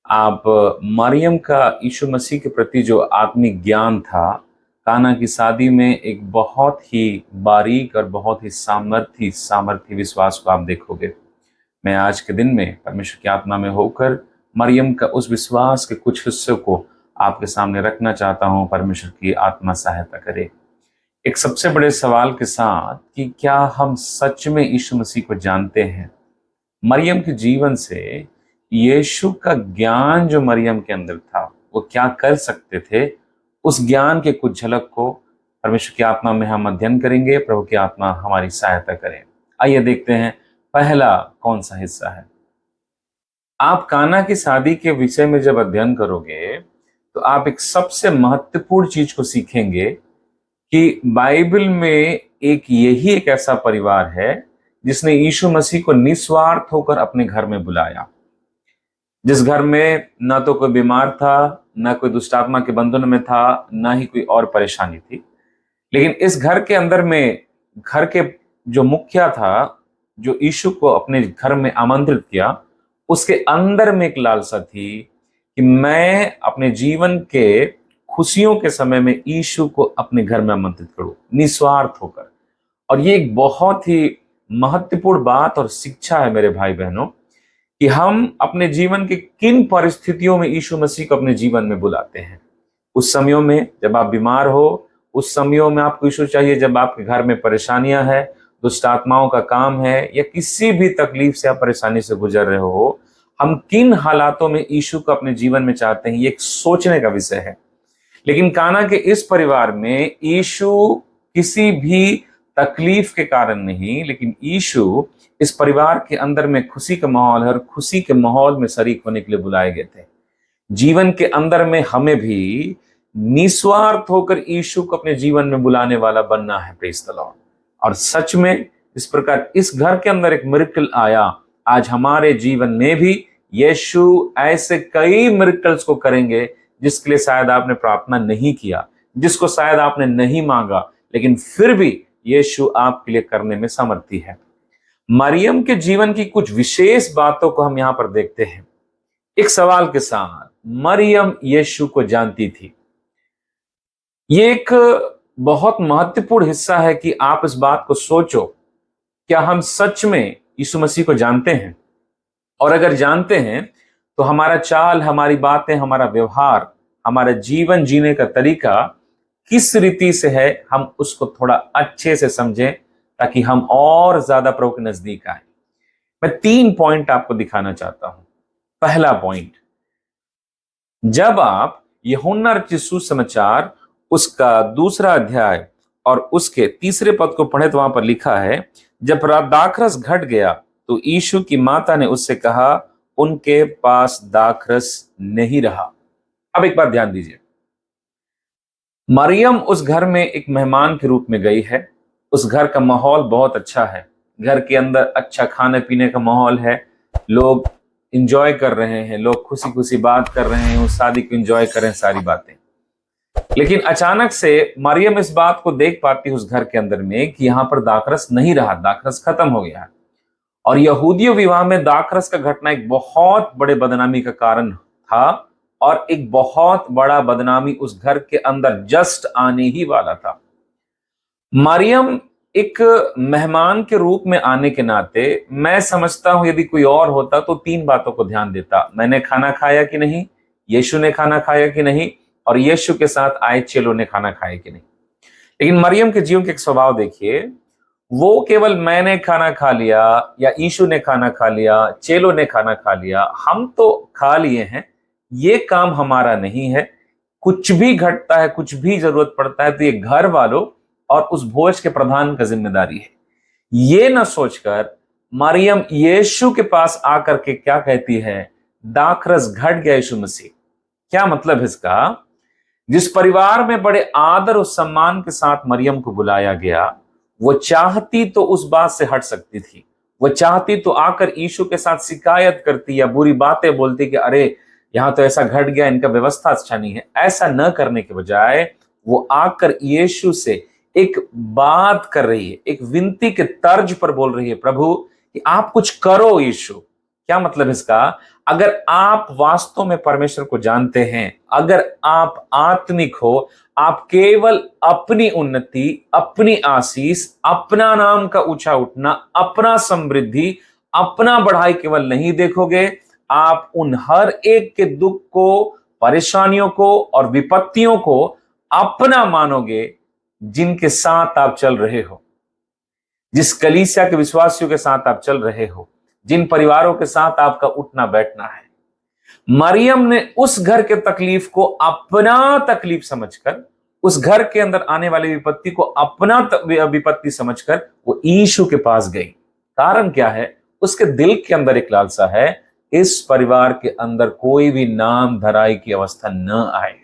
आप मरियम का यीशु मसीह के प्रति जो आत्मिक ज्ञान था, काना की शादी में एक बहुत ही बारीक और बहुत ही सामर्थी सामर्थी विश्वास को आप देखोगे। मैं आज के दिन में परमेश्वर की आत्मा में होकर मरियम का उस विश्वास के कुछ हिस्सों को आपके सामने रखना चाहता हूं। परमेश्वर की आत्मा सहायता करे। एक सबसे बड़े सवाल के साथ कि क्या हम सच में यीशु मसीह को जानते हैं? मरियम के जीवन से यीशु का ज्ञान जो मरियम के अंदर था, वो क्या कर सकते थे, उस ज्ञान के कुछ झलक को परमेश्वर की आत्मा में हम अध्ययन करेंगे। प्रभु की आत्मा हमारी सहायता करें। आइए देखते हैं पहला कौन सा हिस्सा है। आप काना की शादी के विषय में जब अध्ययन करोगे तो आप एक सबसे महत्वपूर्ण चीज को सीखेंगे कि बाइबल में यही एक ऐसा परिवार है जिसने यीशु मसीह को निस्वार्थ होकर अपने घर में बुलाया। जिस घर में ना तो कोई बीमार था, ना कोई दुष्टात्मा के बंधन में था, ना ही कोई और परेशानी थी, लेकिन इस घर के अंदर में घर के जो मुखिया था, जो यीशु को अपने घर में आमंत्रित किया, उसके अंदर में एक लालसा थी कि मैं अपने जीवन के खुशियों के समय में यीशु को अपने घर में आमंत्रित करूं, निस्वार्थ होकर। और ये एक बहुत ही महत्वपूर्ण बात और शिक्षा है मेरे भाई बहनों, कि हम अपने जीवन के किन परिस्थितियों में यीशु मसीह को अपने जीवन में बुलाते हैं। उस समयों में जब आप बीमार हो, उस समयों में आपको यीशु चाहिए, जब आपके घर में परेशानियां हैं, दुष्ट आत्माओं का काम है, या किसी भी तकलीफ से आप परेशानी से गुजर रहे हो, हम किन हालातों में यीशु को अपने जीवन में चाहते हैं, ये एक सोचने का विषय है। लेकिन काना के इस परिवार में यीशु किसी भी तकलीफ के कारण नहीं, लेकिन यीशु इस परिवार के अंदर में खुशी का माहौल है और खुशी के माहौल में शरीक होने के लिए बुलाए गए थे। जीवन के अंदर में हमें भी निस्वार्थ होकर यीशु को अपने जीवन में बुलाने वाला बनना है। Praise the Lord. और सच में इस प्रकार इस घर के अंदर एक मिरेकल आया। आज हमारे जीवन में भी यीशु ऐसे कई मिरेकल्स को करेंगे जिसके लिए शायद आपने प्रार्थना नहीं किया, जिसको शायद आपने नहीं मांगा, लेकिन फिर भी यीशु आपके लिए करने में समर्थी है। मरियम के जीवन की कुछ विशेष बातों को हम यहां पर देखते हैं। एक सवाल के साथ, मरियम यीशु को जानती थी। ये एक बहुत महत्वपूर्ण हिस्सा है कि आप इस बात को सोचो, क्या हम सच में यीशु मसीह को जानते हैं? और अगर जानते हैं तो हमारा चाल, हमारी बातें, हमारा व्यवहार, हमारा जीवन जीने का तरीका किस रीति से है, हम उसको थोड़ा अच्छे से समझें ताकि हम और ज्यादा प्रभु के नजदीक आए। मैं 3 पॉइंट आपको दिखाना चाहता हूं। पहला पॉइंट, जब आप यूहन्ना रचित सुसमाचार उसका 2 अध्याय और उसके 3 पद को पढ़े तो वहां पर लिखा है, जब दाखरस घट गया तो यीशु की माता ने उससे कहा, उनके पास दाखरस नहीं रहा। अब एक बात ध्यान दीजिए, मरियम उस घर में एक मेहमान के रूप में गई है। उस घर का माहौल बहुत अच्छा है, घर के अंदर अच्छा खाने पीने का माहौल है, लोग इंजॉय कर रहे हैं, लोग खुशी खुशी बात कर रहे हैं, उस शादी को इंजॉय कर रहे हैं, सारी बातें। लेकिन अचानक से मरियम इस बात को देख पाती है उस घर के अंदर में कि यहां पर दाखरस नहीं रहा, दाखरस खत्म हो गया है। और यहूदियों विवाह में दाखरस का घटना एक बहुत बड़े बदनामी का कारण था, और एक बहुत बड़ा बदनामी उस घर के अंदर जस्ट आने ही वाला था। मरियम एक मेहमान के रूप में आने के नाते मैं समझता हूं यदि कोई और होता तो 3 बातों को ध्यान देता। मैंने खाना खाया कि नहीं, यीशु ने खाना खाया कि नहीं, और यीशु के साथ आए चेलों ने खाना खाया कि नहीं। लेकिन मरियम के जीवन के एक स्वभाव देखिए, वो केवल मैंने खाना खा लिया या यीशु ने खाना खा लिया, चेलों ने खाना खा लिया, हम तो खा लिए हैं, ये काम हमारा नहीं है। कुछ भी घटता है, कुछ भी जरूरत पड़ता है तो ये घर वालों और उस भोज के प्रधान का जिम्मेदारी है। ये न सोचकर मरियम यीशु के पास आकर के क्या कहती है, दाखरस घट गया यीशु मसीह। क्या मतलब है इसका? जिस परिवार में बड़े आदर और सम्मान के साथ मरियम को बुलाया गया, वो चाहती तो उस बात से हट सकती थी। वो चाहती तो आकर यीशु के साथ शिकायत करती या बुरी बातें बोलती कि अरे यहां तो ऐसा घट गया, इनका व्यवस्था अच्छा नहीं है। ऐसा न करने के बजाय वो आकर यीशु से एक बात कर रही है, एक विनती के तर्ज पर बोल रही है, प्रभु कि आप कुछ करो यीशु, क्या मतलब इसका? अगर आप वास्तव में परमेश्वर को जानते हैं, अगर आप आत्मिक हो, आप केवल अपनी उन्नति, अपनी आशीष, अपना नाम का ऊंचा उठना, अपना समृद्धि, अपना बढ़ाई केवल नहीं देखोगे, आप उन हर एक के दुख को, परेशानियों को और विपत्तियों को अपना मानोगे जिनके साथ आप चल रहे हो, जिस कलीसिया के विश्वासियों के साथ आप चल रहे हो, जिन परिवारों के साथ आपका उठना बैठना है। मरियम ने उस घर के तकलीफ को अपना तकलीफ समझकर, उस घर के अंदर आने वाली विपत्ति को अपना विपत्ति समझकर वो यीशु के पास गई। कारण क्या है? उसके दिल के अंदर एक लालसा है, इस परिवार के अंदर कोई भी नाम धराई की अवस्था न आए।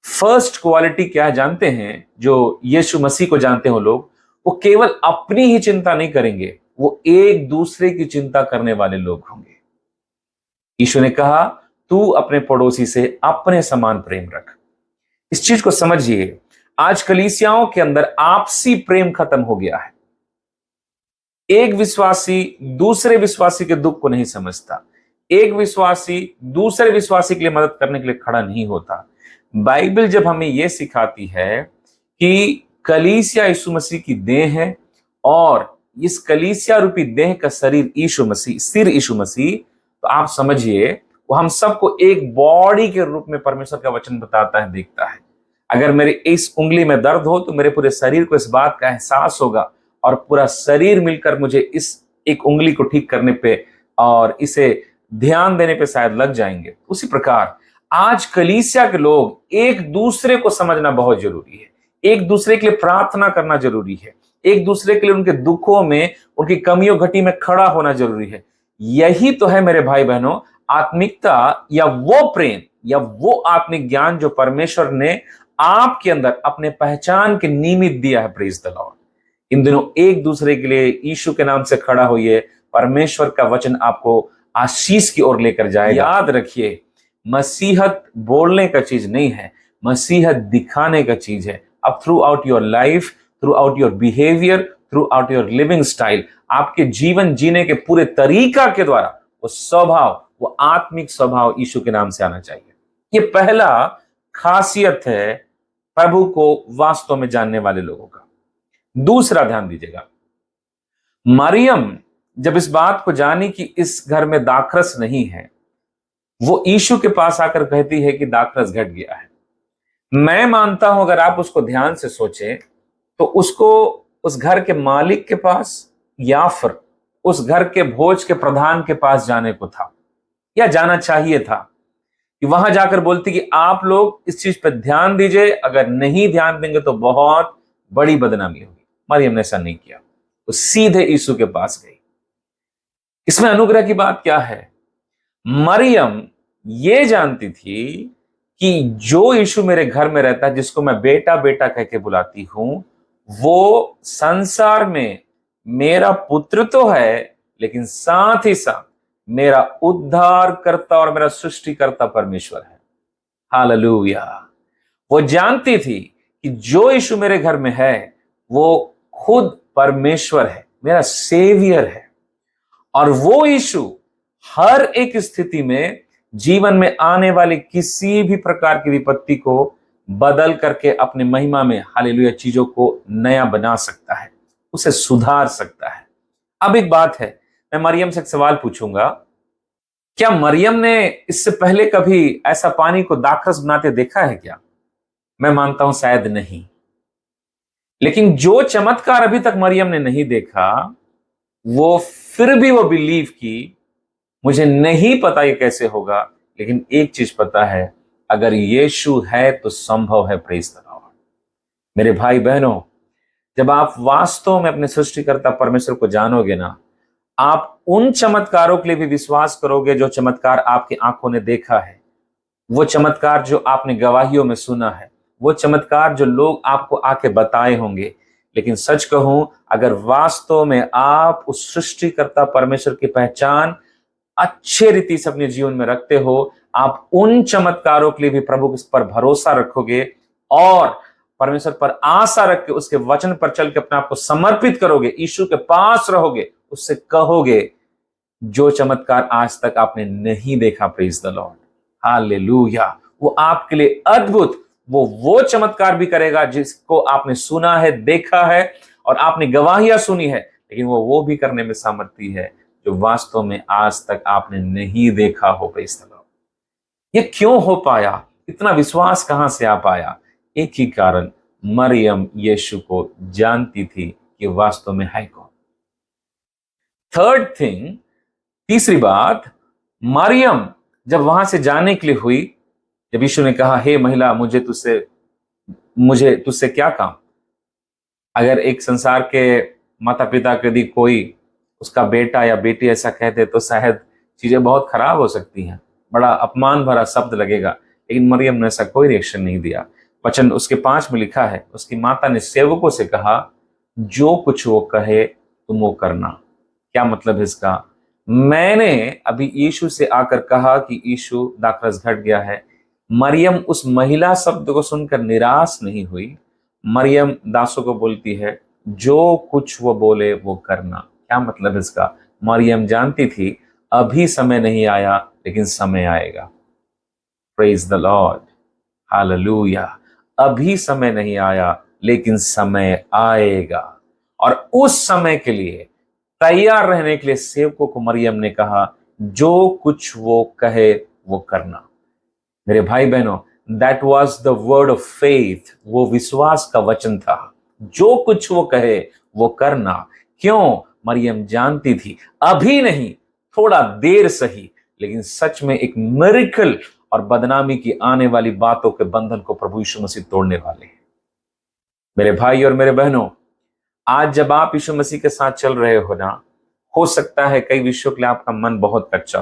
फर्स्ट क्वालिटी क्या है जानते हैं? जो यीशु मसीह को जानते हो लोग, वो केवल अपनी ही चिंता नहीं करेंगे, वो एक दूसरे की चिंता करने वाले लोग होंगे। यीशु ने कहा, तू अपने पड़ोसी से अपने समान प्रेम रख। इस चीज को समझिए, आज कलीसियाओं के अंदर आपसी प्रेम खत्म हो गया है। एक विश्वासी दूसरे विश्वासी के दुख को नहीं समझता, एक विश्वासी दूसरे विश्वासी के लिए मदद करने के लिए खड़ा नहीं होता। बाइबल जब हमें यह सिखाती है कि कलीसिया यीशु मसीह की देह है और इस कलीसिया रूपी देह का शरीर यीशु मसीह, सिर यीशु मसीह, तो आप समझिए वो हम सबको एक बॉडी के रूप में परमेश्वर का वचन बताता है, देखता है। अगर मेरे इस उंगली में दर्द हो तो मेरे पूरे शरीर को इस बात का एहसास होगा और पूरा शरीर मिलकर मुझे इस एक उंगली को ठीक करने पे और इसे ध्यान देने पे शायद लग जाएंगे। उसी प्रकार आज कलीसिया के लोग एक दूसरे को समझना बहुत जरूरी है, एक दूसरे के लिए प्रार्थना करना जरूरी है, एक दूसरे के लिए उनके दुखों में, उनकी कमियों घटी में खड़ा होना जरूरी है। यही तो है मेरे भाई बहनों आत्मिकता, या वो प्रेम, या वो आत्मिक ज्ञान जो परमेश्वर ने आपके अंदर अपने पहचान के निमित्त दिया है। Praise the Lord. इन दिनों एक दूसरे के लिए यीशु के नाम से खड़ा होइए, परमेश्वर का वचन आपको आशीष की ओर लेकर जाएगा। याद रखिए, मसीहत बोलने का चीज नहीं है, मसीहत दिखाने का चीज है। अब through out your life, through out your behaviour, through out your living style, आपके जीवन जीने के पूरे तरीका के द्वारा वो स्वभाव, वो आत्मिक स्वभाव यीशु के नाम से आना चाहिए। ये पहला खासियत है प्रभु को वास्तव में जानने वाले लोगों का। दूसरा, ध्यान दीजिएगा, मरियम जब इस बात को जानी कि इस घर में दाखरस नहीं है, वो यीशु के पास आकर कहती है कि दाखरस घट गया है। मैं मानता हूं अगर आप उसको ध्यान से सोचें तो उसको उस घर के मालिक के पास या फिर उस घर के भोज के प्रधान के पास जाने को था, या जाना चाहिए था, कि वहां जाकर बोलती कि आप लोग इस चीज पर ध्यान दीजिए, अगर नहीं ध्यान देंगे तो बहुत बड़ी बदनामी होगी। मरियम ने ऐसा नहीं किया, वो सीधे यीशु के पास गई। इसमें अनुग्रह की बात क्या है? मरियम ये जानती थी कि जो यीशु मेरे घर में रहता है, जिसको मैं बेटा बेटा कह के बुलाती हूं, वो संसार में मेरा पुत्र तो है, लेकिन साथ ही साथ मेरा उद्धारकर्ता और मेरा सृष्टिकर्ता परमेश्वर है। हालेलुया। वो जानती थी कि जो यीशु मेरे घर में है वो खुद परमेश्वर है, मेरा सेवियर है, और वो यीशु हर एक स्थिति में जीवन में आने वाली किसी भी प्रकार की विपत्ति को बदल करके अपने महिमा में, हालेलुया, चीजों को नया बना सकता है, उसे सुधार सकता है। अब एक बात है, मैं मरियम से एक सवाल पूछूंगा, क्या मरियम ने इससे पहले कभी ऐसा पानी को दाखरस बनाते देखा है क्या? मैं मानता हूं शायद नहीं। लेकिन जो चमत्कार अभी तक मरियम ने नहीं देखा, वो फिर भी वो बिलीव की, मुझे नहीं पता ये कैसे होगा, लेकिन एक चीज पता है, अगर यीशु है तो संभव है। Praise the Lord. मेरे भाई बहनों, जब आप वास्तव में अपने सृष्टिकर्ता परमेश्वर को जानोगे ना, आप उन चमत्कारों के लिए भी विश्वास करोगे जो चमत्कार आपकी आंखों ने देखा है, वो चमत्कार जो आपने गवाहियों में सुना है, वो चमत्कार जो लोग आपको आके बताए होंगे। लेकिन सच कहूं, अगर वास्तव में आप उस सृष्टिकर्ता परमेश्वर की पहचान अच्छे रीति से अपने जीवन में रखते हो, आप उन चमत्कारों के लिए भी प्रभु पर भरोसा रखोगे और परमेश्वर पर आशा रख के उसके वचन पर चल के अपने आप को समर्पित करोगे, यीशु के पास रहोगे, उससे कहोगे जो चमत्कार आज तक आपने नहीं देखा। Praise the lord, hallelujah. वो आपके लिए अद्भुत, वो चमत्कार भी करेगा जिसको आपने सुना है, देखा है और आपने गवाहियां सुनी है, लेकिन वो भी करने में सामर्थ्य है जो वास्तव में आज तक आपने नहीं देखा हो। Praise the Lord. ये क्यों हो पाया? इतना विश्वास कहां से आ पाया? एक ही कारण, मरियम यीशु को जानती थी कि वास्तव में है कौन। थर्ड थिंग, तीसरी बात, मरियम जब वहां से जाने के लिए हुई, जब यीशु ने कहा, हे महिला, मुझे तुझसे क्या काम? अगर एक संसार के माता पिता के यदि कोई उसका बेटा या बेटी ऐसा कहते तो शायद चीजें बहुत खराब हो सकती हैं, बड़ा अपमान भरा शब्द लगेगा, लेकिन मरियम ने ऐसा कोई रिएक्शन नहीं दिया। वचन उसके 5 में लिखा है, उसकी माता ने सेवकों से कहा, जो कुछ वो कहे तुम वो करना। क्या मतलब है इसका? मैंने अभी यीशु से आकर कहा कि यीशु दाखरस घट गया है। मरियम उस महिला शब्द को सुनकर निराश नहीं हुई। मरियम दासों को बोलती है, जो कुछ वो बोले वो करना। क्या मतलब है इसका? मरियम जानती थी अभी समय नहीं आया, लेकिन समय आएगा। Praise the lord, hallelujah. अभी समय नहीं आया, लेकिन समय आएगा, और उस समय के लिए तैयार रहने के लिए सेवकों को मरियम ने कहा, जो कुछ वो कहे वो करना। मेरे भाई बहनों, that was the word of faith. वो विश्वास का वचन था, जो कुछ वो कहे वो करना। क्यों? मरियम जानती थी अभी नहीं, थोड़ा देर सही, लेकिन सच में एक मिरेकल और बदनामी की आने वाली बातों के बंधन को प्रभु यीशु मसीह तोड़ने वाले हैं। मेरे भाई और मेरे बहनों, आज जब आप यीशु मसीह के साथ चल रहे हो ना, हो सकता है कई विषयों के लिए आपका मन बहुत कच्चा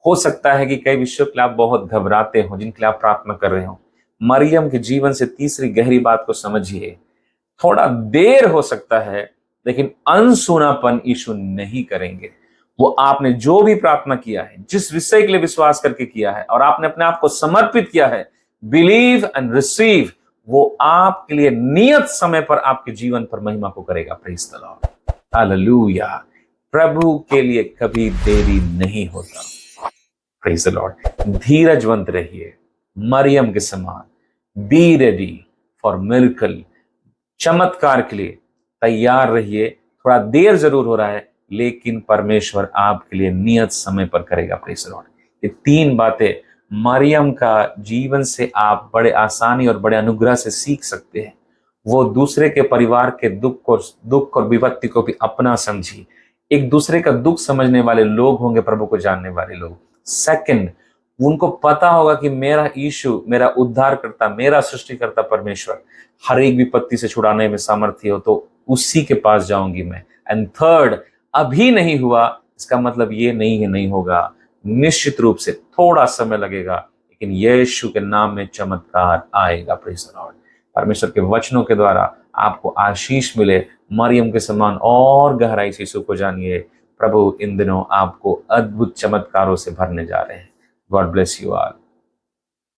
हो सकता है कि कई विषयों के लिए आप बहुत घबराते हो, जिनके लिए आप प्रार्थना कर रहे हो। मरियम के जीवन से तीसरी गहरी बात को समझिए। थोड़ा देर हो सकता है, लेकिन अनसुनापन यीशु नहीं करेंगे। वो आपने जो भी प्रार्थना किया है, जिस विषय के लिए विश्वास करके किया है और आपने अपने आप को समर्पित किया है, बिलीव एंड रिसीव, वो आपके लिए नियत समय पर आपके जीवन पर महिमा को करेगा। Praise the lord, hallelujah. प्रभु के लिए कभी देरी नहीं होता। Praise the Lord. धीरजवंत रहिए, मरियम के समान। Be ready for miracle. चमत्कार के लिए तैयार रहिए। थोड़ा देर जरूर हो रहा है, लेकिन परमेश्वर आपके लिए नियत समय पर करेगा। Praise the Lord. ये 3 बातें मरियम का जीवन से आप बड़े आसानी और बड़े अनुग्रह से सीख सकते हैं। वो दूसरे के परिवार के दुख और विपत्ति को भी अपना समझी। एक दूसरे का दुख समझने वाले लोग होंगे, प्रभु को जानने वाले लोग। सेकंड, उनको पता होगा कि मेरा यीशु, मेरा उद्धार करता, मेरा सृष्टिकर्ता परमेश्वर हर एक विपत्ति से छुड़ाने में सामर्थ्य हो, तो उसी के पास जाऊंगी मैं। एंड थर्ड, अभी नहीं हुआ इसका मतलब ये नहीं है नहीं होगा। निश्चित रूप से थोड़ा समय लगेगा, लेकिन यीशु के नाम में चमत्कार आएगा। Praise the Lord. परमेश्वर के वचनों के द्वारा आपको आशीष मिले। मरियम के समान और गहराई से यीशु को जानिए। प्रभु इन दिनों आपको अद्भुत चमत्कारों से भरने जा रहे हैं। God bless you all.